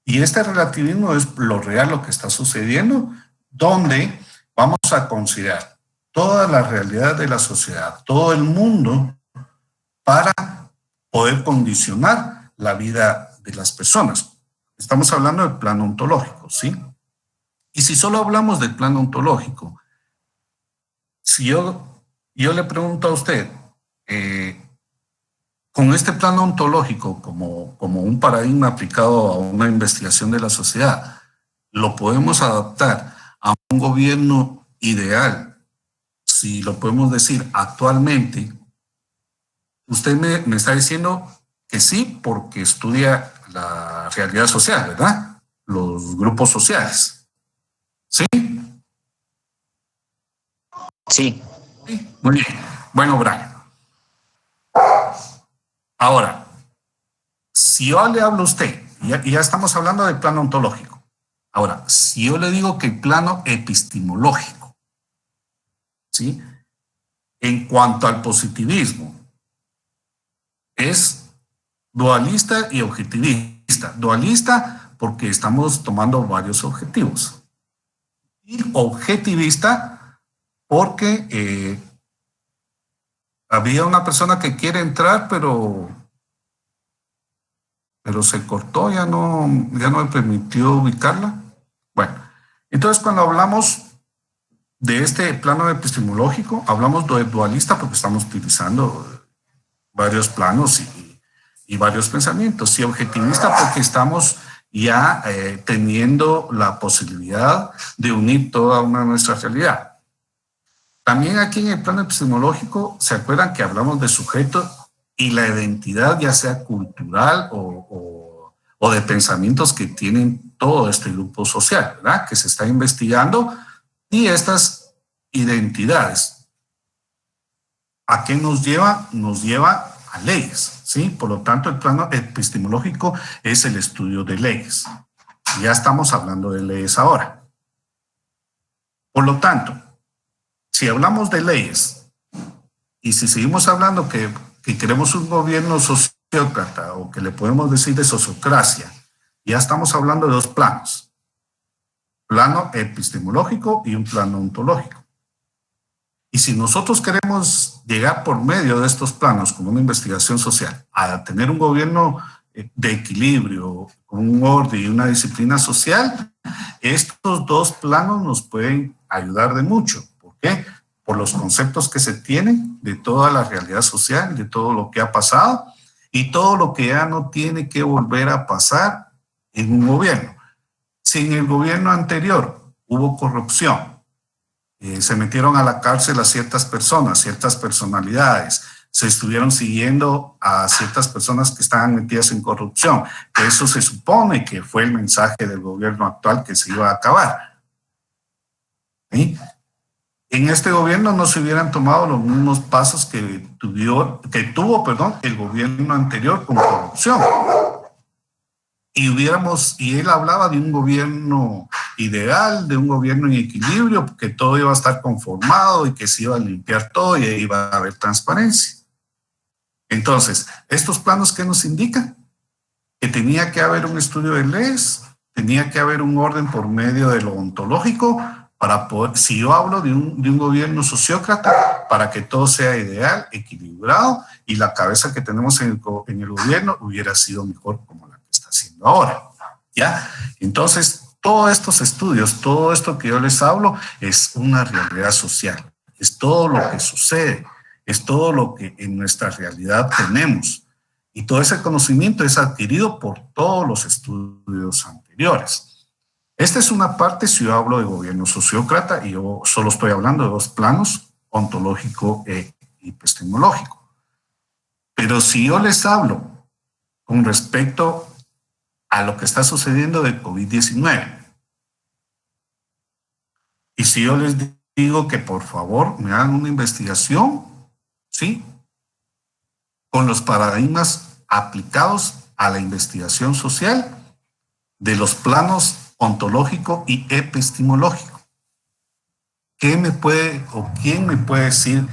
Y este relativismo es lo real, lo que está sucediendo, donde vamos a considerar toda la realidad de la sociedad, todo el mundo, para poder condicionar la vida de las personas. Estamos hablando del plano ontológico, ¿sí? Y si solo hablamos del plano ontológico, si yo le pregunto a usted, con este plano ontológico como un paradigma aplicado a una investigación de la sociedad, ¿lo podemos adaptar a un gobierno ideal? Si lo podemos decir actualmente, usted me está diciendo que sí, porque estudia la realidad social, ¿verdad? Los grupos sociales. ¿Sí? Sí. Muy bien. Bueno, Brian. Ahora, si yo le hablo a usted, ya estamos hablando del plano ontológico. Ahora, si yo le digo que el plano epistemológico, ¿sí? En cuanto al positivismo, es dualista y objetivista. Dualista porque estamos tomando varios objetivos. Y objetivista porque había una persona que quiere entrar, pero se cortó, ya no me permitió ubicarla. Bueno, entonces cuando hablamos de este plano epistemológico, hablamos de dualista porque estamos utilizando varios planos y varios pensamientos, y objetivista porque estamos ya teniendo la posibilidad de unir toda nuestra realidad. También aquí en el plano epistemológico, ¿se acuerdan que hablamos de sujeto y la identidad, ya sea cultural o de pensamientos que tienen todo este grupo social, ¿verdad? Que se está investigando, y estas identidades, ¿a qué nos lleva? Nos lleva a leyes, ¿sí? Por lo tanto, el plano epistemológico es el estudio de leyes. Ya estamos hablando de leyes ahora. Por lo tanto, si hablamos de leyes y si seguimos hablando que queremos un gobierno sociócrata, o que le podemos decir de sociocracia, ya estamos hablando de dos planos: plano epistemológico y un plano ontológico. Y si nosotros queremos llegar por medio de estos planos, como una investigación social, a tener un gobierno de equilibrio, con un orden y una disciplina social, estos dos planos nos pueden ayudar de mucho. ¿Por qué? Por los conceptos que se tienen de toda la realidad social, de todo lo que ha pasado, y todo lo que ya no tiene que volver a pasar en un gobierno. Si en el gobierno anterior hubo corrupción, se metieron a la cárcel a ciertas personas, ciertas personalidades, se estuvieron siguiendo a ciertas personas que estaban metidas en corrupción. Eso se supone que fue el mensaje del gobierno actual, que se iba a acabar. ¿Sí? En este gobierno no se hubieran tomado los mismos pasos que tuvo el gobierno anterior con corrupción. Y él hablaba de un gobierno ideal, de un gobierno en equilibrio, que todo iba a estar conformado y que se iba a limpiar todo y iba a haber transparencia. Entonces, ¿estos planos qué nos indican? Que tenía que haber un estudio de leyes, tenía que haber un orden por medio de lo ontológico, para poder, si yo hablo de un gobierno sociócrata, para que todo sea ideal, equilibrado, y la cabeza que tenemos en el gobierno hubiera sido mejor como la que está haciendo ahora, ¿ya? Entonces, todos estos estudios, todo esto que yo les hablo, es una realidad social, es todo lo que sucede, es todo lo que en nuestra realidad tenemos. Y todo ese conocimiento es adquirido por todos los estudios anteriores. Esta es una parte si yo hablo de gobierno sociócrata y yo solo estoy hablando de dos planos, ontológico e epistemológico. Pero si yo les hablo con respecto a lo que está sucediendo de COVID-19, y si yo les digo que por favor me hagan una investigación, ¿sí?, con los paradigmas aplicados a la investigación social de los planos ontológico y epistemológico. ¿Qué me puede o quién me puede decir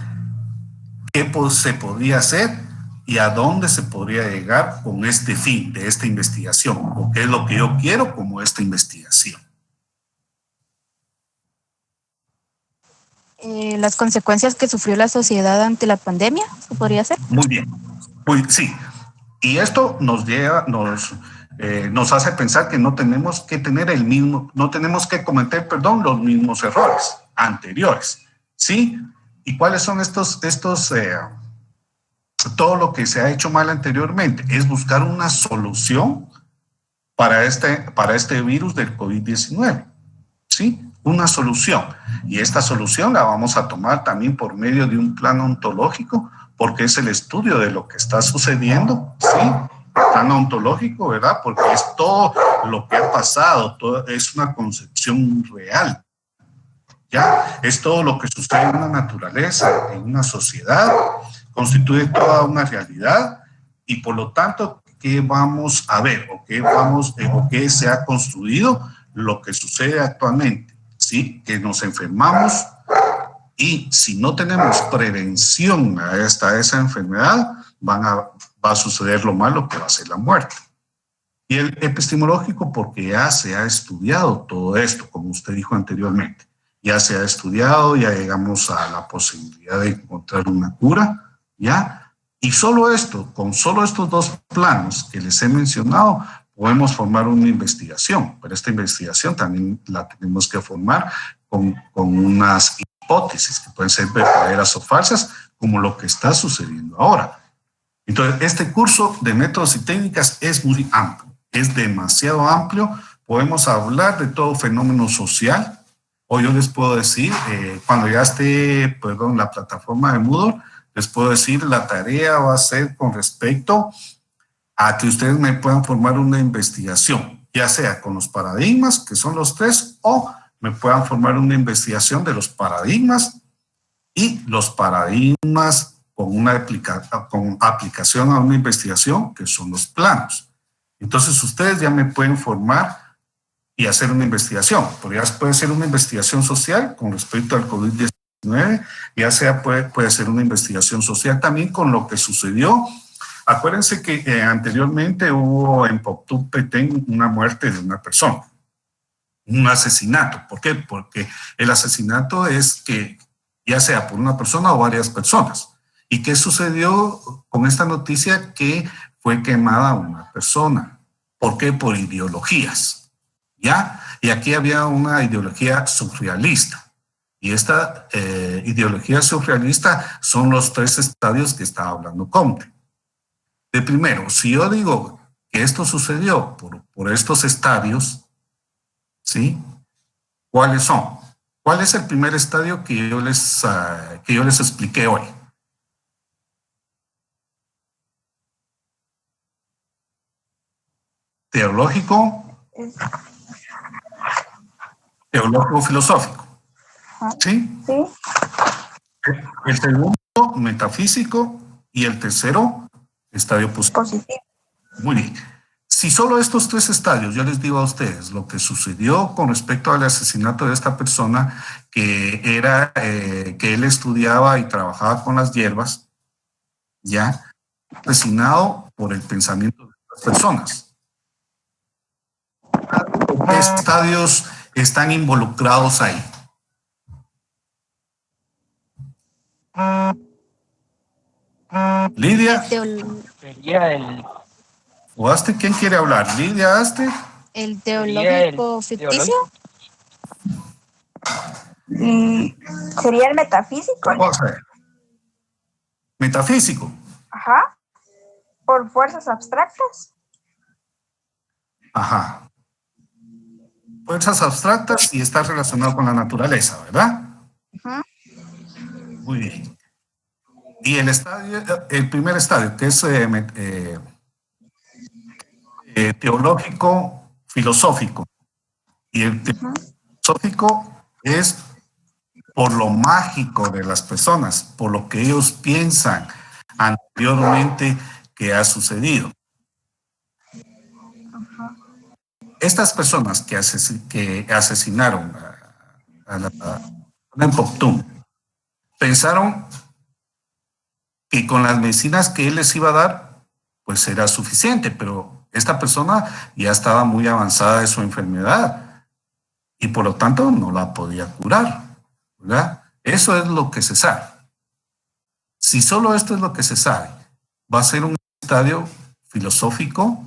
qué se podría hacer y a dónde se podría llegar con este fin de esta investigación? ¿O qué es lo que yo quiero como esta investigación? Las consecuencias que sufrió la sociedad ante la pandemia, ¿se podría hacer? Muy bien, sí. Y esto nos hace pensar que no tenemos que cometer, los mismos errores anteriores, ¿sí? ¿Y cuáles son todo lo que se ha hecho mal anteriormente? Es buscar una solución para este virus del COVID-19, ¿sí? Una solución. Y esta solución la vamos a tomar también por medio de un plan ontológico, porque es el estudio de lo que está sucediendo, ¿sí? Plan ontológico, ¿verdad? Porque es todo lo que ha pasado, es una concepción real, ¿ya? Es todo lo que sucede en una naturaleza, en una sociedad, constituye toda una realidad, y por lo tanto, ¿qué vamos a ver? ¿O qué se ha construido? Lo que sucede actualmente, ¿sí? Que nos enfermamos, y si no tenemos prevención a esa enfermedad, va a suceder lo malo, que va a ser la muerte. Y el epistemológico, porque ya se ha estudiado todo esto, como usted dijo anteriormente. Ya se ha estudiado, ya llegamos a la posibilidad de encontrar una cura, ¿ya? Y con solo estos dos planos que les he mencionado, podemos formar una investigación, pero esta investigación también la tenemos que formar con unas hipótesis que pueden ser verdaderas o falsas, como lo que está sucediendo ahora. Entonces, este curso de métodos y técnicas es muy amplio, es demasiado amplio. Podemos hablar de todo fenómeno social, o yo les puedo decir, cuando ya esté, la plataforma de Moodle, les puedo decir, la tarea va a ser con respecto a que ustedes me puedan formar una investigación, ya sea con los paradigmas, que son los tres, o me puedan formar una investigación de los paradigmas y los paradigmas con aplicación a una investigación, que son los planos. Entonces, ustedes ya me pueden formar y hacer una investigación. Podría ser una investigación social con respecto al COVID-19, ya sea puede ser una investigación social también con lo que sucedió. Acuérdense que anteriormente hubo en Poptú-Petén una muerte de una persona, un asesinato. ¿Por qué? Porque el asesinato es que ya sea por una persona o varias personas. ¿Y qué sucedió con esta noticia? Que fue quemada una persona. ¿Por qué? Por ideologías, ¿ya? Y aquí había una ideología surrealista. Y esta ideología surrealista son los tres estadios que estaba hablando Comte. de primero, si yo digo que esto sucedió por estos estadios, ¿sí? ¿Cuáles son? ¿Cuál es el primer estadio que yo les expliqué hoy? Teológico, filosófico. ¿Sí? Sí. El segundo, metafísico, y el tercero, estadio positivo. Muy bien. Si solo estos tres estadios, yo les digo a ustedes lo que sucedió con respecto al asesinato de esta persona, que era que él estudiaba y trabajaba con las hierbas, ya, asesinado por el pensamiento de las personas. ¿Qué estadios están involucrados ahí? Lidia. Sería el... ¿O Aste? ¿Quién quiere hablar? ¿Lidia, Aste? ¿El teológico ficticio? ¿Sería el metafísico? Vamos a ver. Metafísico. Ajá. ¿Por fuerzas abstractas? Ajá. Fuerzas abstractas y está relacionado con la naturaleza, ¿verdad? Ajá. Muy bien. Y el primer estadio, que es teológico filosófico. Y el filosófico es por lo mágico de las personas, por lo que ellos piensan anteriormente que ha sucedido. Estas personas que asesinaron a Poctum pensaron que con las medicinas que él les iba a dar, pues era suficiente, pero esta persona ya estaba muy avanzada de su enfermedad y por lo tanto no la podía curar, ¿verdad? Eso es lo que se sabe. Si solo esto es lo que se sabe, va a ser un estadio filosófico,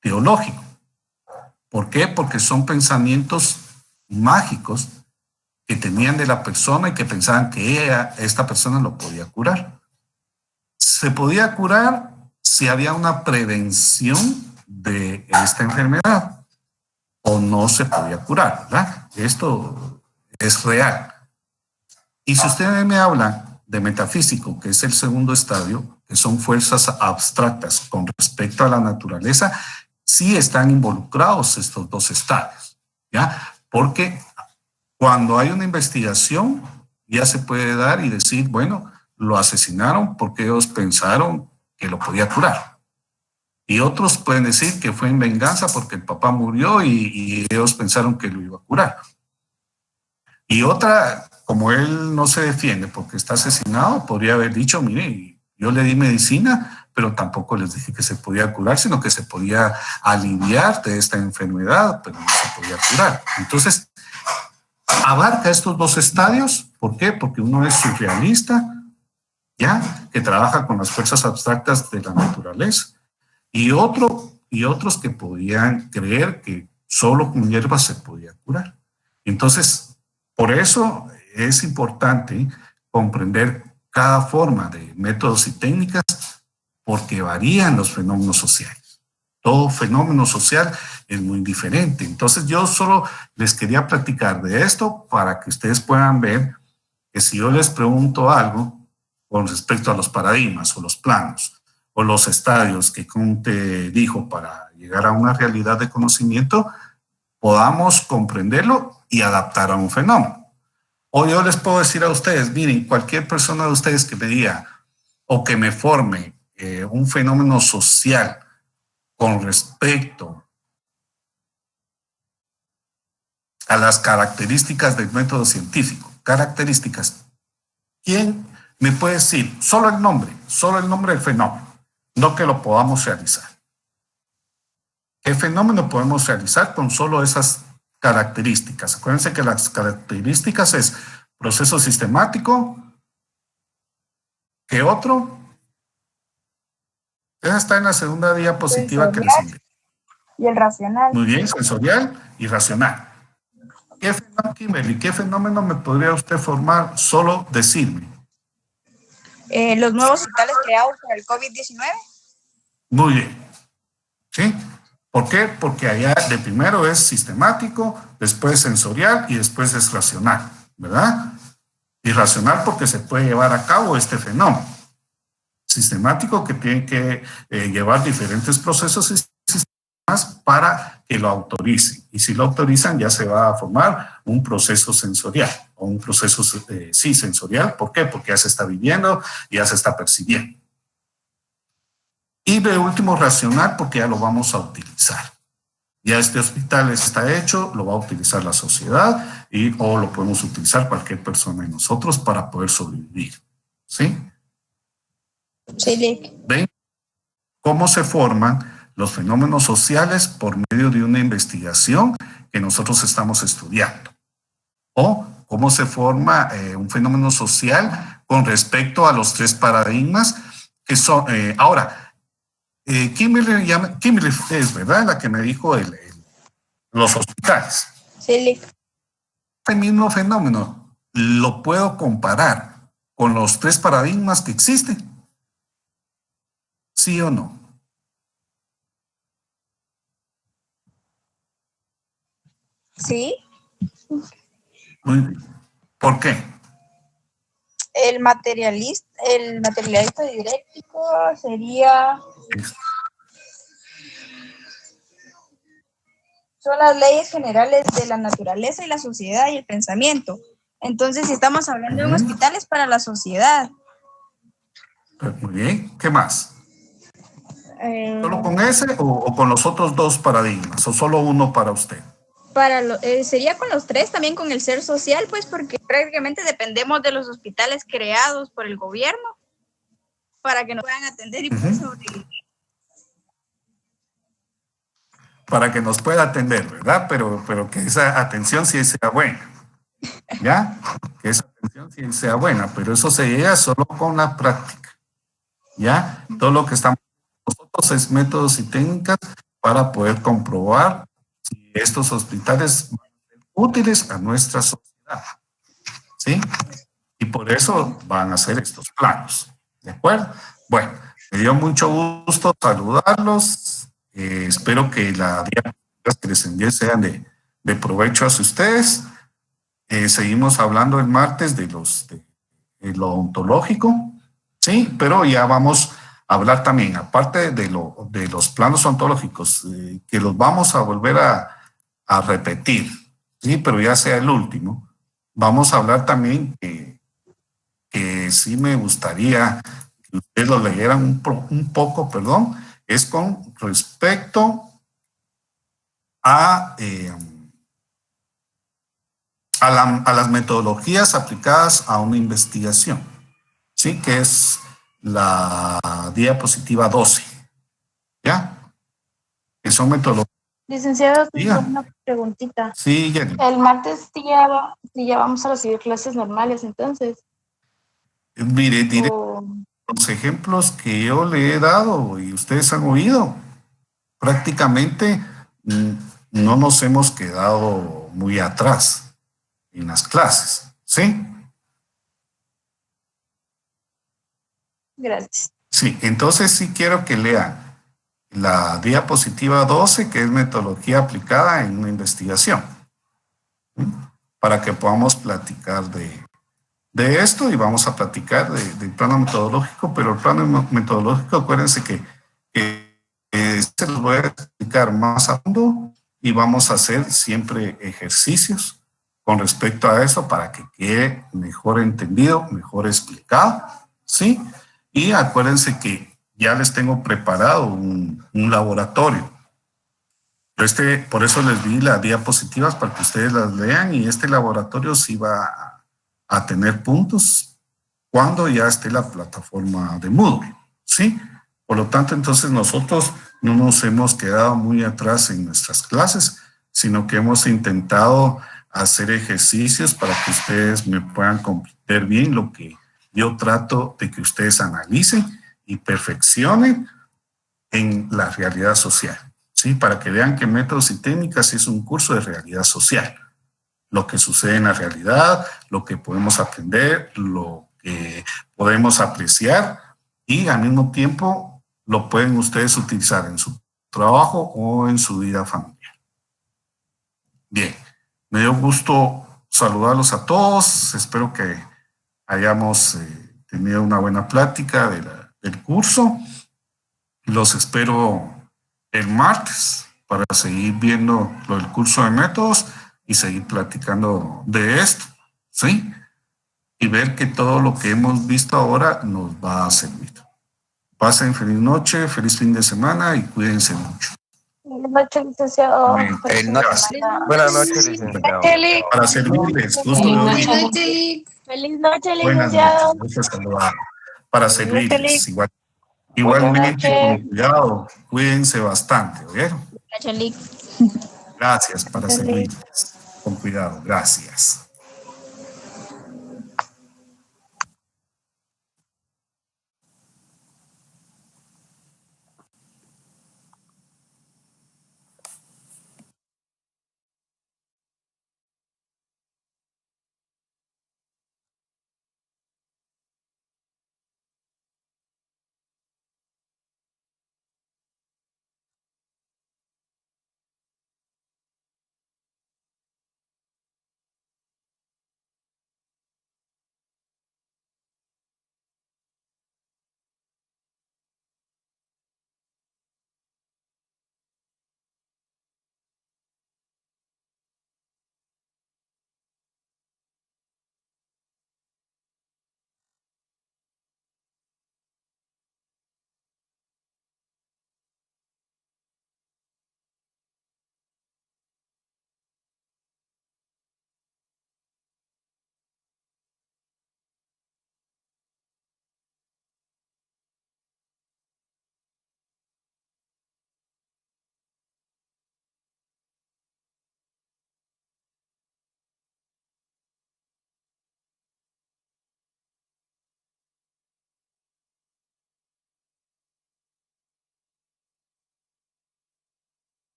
teológico. ¿Por qué? Porque son pensamientos mágicos que tenían de la persona y que pensaban que esta persona lo podía curar. Se podía curar si había una prevención de esta enfermedad o no se podía curar, ¿verdad? Esto es real. Y si ustedes me hablan de metafísico, que es el segundo estadio, que son fuerzas abstractas con respecto a la naturaleza, sí están involucrados estos dos estadios, ¿ya? Porque cuando hay una investigación, ya se puede dar y decir, bueno, lo asesinaron porque ellos pensaron que lo podía curar. Y otros pueden decir que fue en venganza porque el papá murió y ellos pensaron que lo iba a curar. Y otra, como él no se defiende porque está asesinado, podría haber dicho, mire, yo le di medicina, pero tampoco les dije que se podía curar, sino que se podía aliviar de esta enfermedad, pero no se podía curar. Entonces, abarca estos dos estadios. ¿Por qué? Porque uno es surrealista, ¿ya? Que trabaja con las fuerzas abstractas de la naturaleza. Y otros que podían creer que solo con hierbas se podía curar. Entonces, por eso es importante comprender cada forma de métodos y técnicas porque varían los fenómenos sociales. Todo fenómeno social es muy diferente. Entonces yo solo les quería platicar de esto para que ustedes puedan ver que si yo les pregunto algo con respecto a los paradigmas o los planos o los estadios que Comte dijo para llegar a una realidad de conocimiento, podamos comprenderlo y adaptar a un fenómeno. O yo les puedo decir a ustedes, miren, cualquier persona de ustedes que me diga o que me forme un fenómeno social con respecto a las características del método científico, características, ¿quién me puede decir solo el nombre del fenómeno, no que lo podamos realizar? ¿Qué fenómeno podemos realizar con solo esas características? Acuérdense que las características es proceso sistemático. ¿Qué otro? Esa está en la segunda diapositiva que les envié. Y el racional. Muy bien, sensorial y racional. ¿Qué fenómeno me podría usted formar? Solo decirme. Los nuevos hospitales creados por el COVID-19. Muy bien. ¿Sí? ¿Por qué? Porque allá de primero es sistemático, después sensorial y después es racional, ¿verdad? Y racional porque se puede llevar a cabo este fenómeno. Sistemático que tiene que llevar diferentes procesos y sistemas para que lo autoricen. Y si lo autorizan ya se va a formar un proceso sensorial o un proceso, sí, sensorial. ¿Por qué? Porque ya se está viviendo y ya se está percibiendo. Y de último, racional, porque ya lo vamos a utilizar. Ya este hospital está hecho, lo va a utilizar la sociedad o lo podemos utilizar cualquier persona de nosotros para poder sobrevivir. ¿Sí? Sí. ¿Ven cómo se forman los fenómenos sociales por medio de una investigación que nosotros estamos estudiando? O cómo se forma un fenómeno social con respecto a los 3 paradigmas que son... ahora, Kimberly es, ¿verdad? La que me dijo los hospitales. Sí. Este mismo fenómeno lo puedo comparar con los 3 paradigmas que existen. ¿Sí o no? Sí. Muy bien. ¿Por qué? El materialista dialéctico sería... Son las leyes generales de la naturaleza y la sociedad y el pensamiento. Entonces, si estamos hablando de un hospital, es para la sociedad. Muy bien. ¿Qué más? ¿Solo con ese o con los otros 2 paradigmas? ¿O solo uno para usted? Sería con los 3, también con el ser social, pues porque prácticamente dependemos de los hospitales creados por el gobierno para que nos puedan atender y poder sobrevivir. Para que nos pueda atender, ¿verdad? Pero que esa atención sí sea buena. ¿Ya? Que esa atención sí sea buena, pero eso se llega solo con la práctica. ¿Ya? Todo lo que estamos nosotros es métodos y técnicas para poder comprobar si estos hospitales van a ser útiles a nuestra sociedad. ¿Sí? Y por eso van a hacer estos planos. ¿De acuerdo? Bueno, me dio mucho gusto saludarlos. Espero que las diapositivas que les envié sean de provecho hacia ustedes. Seguimos hablando el martes de lo ontológico, ¿sí? Pero ya vamos a hablar también, aparte de los planos ontológicos, que los vamos a volver a repetir, ¿sí? Pero ya sea el último. Vamos a hablar también que sí me gustaría que ustedes lo leyeran un poco, perdón, es con respecto a las metodologías aplicadas a una investigación, ¿sí? Que es la diapositiva 12, ¿ya? Que son metodologías. Licenciado, tengo una preguntita. Sí, Jenny. El martes sí ya vamos a recibir clases normales, entonces. Mire, los ejemplos que yo le he dado y ustedes han oído, prácticamente no nos hemos quedado muy atrás en las clases, ¿sí? Gracias. Sí, entonces sí quiero que lean la diapositiva 12, que es metodología aplicada en una investigación, ¿sí? Para que podamos platicar de esto y vamos a platicar del plano metodológico, pero el plano metodológico, acuérdense que se los voy a explicar más a fondo y vamos a hacer siempre ejercicios con respecto a eso para que quede mejor entendido, mejor explicado, ¿sí? Y acuérdense que ya les tengo preparado un laboratorio. Por eso les di las diapositivas para que ustedes las lean y este laboratorio sí va a tener puntos cuando ya esté la plataforma de Moodle, ¿sí? Por lo tanto, entonces nosotros no nos hemos quedado muy atrás en nuestras clases, sino que hemos intentado hacer ejercicios para que ustedes me puedan comprender bien lo que yo trato de que ustedes analicen y perfeccionen en la realidad social, ¿sí? Para que vean que Métodos y Técnicas es un curso de realidad social. Lo que sucede en la realidad, lo que podemos aprender, lo que podemos apreciar y al mismo tiempo lo pueden ustedes utilizar en su trabajo o en su vida familiar. Bien, me dio gusto saludarlos a todos. Espero que hayamos tenido una buena plática del curso. Los espero el martes para seguir viendo lo del curso de métodos y seguir platicando de esto, ¿sí? Y ver que todo lo que hemos visto ahora nos va a servir. Pasen feliz noche, feliz fin de semana y cuídense mucho. Buenas noches, licenciado. Buenas noches, licenciado. Para servirles, gusto de oír. Feliz noche, Buenas licenciado. noches, gusto de saludar. Para servirles, igualmente Buenas noches. con cuidado, cuídense bastante, ¿oyeron? Chalik. Gracias, para servirles. Con cuidado, gracias.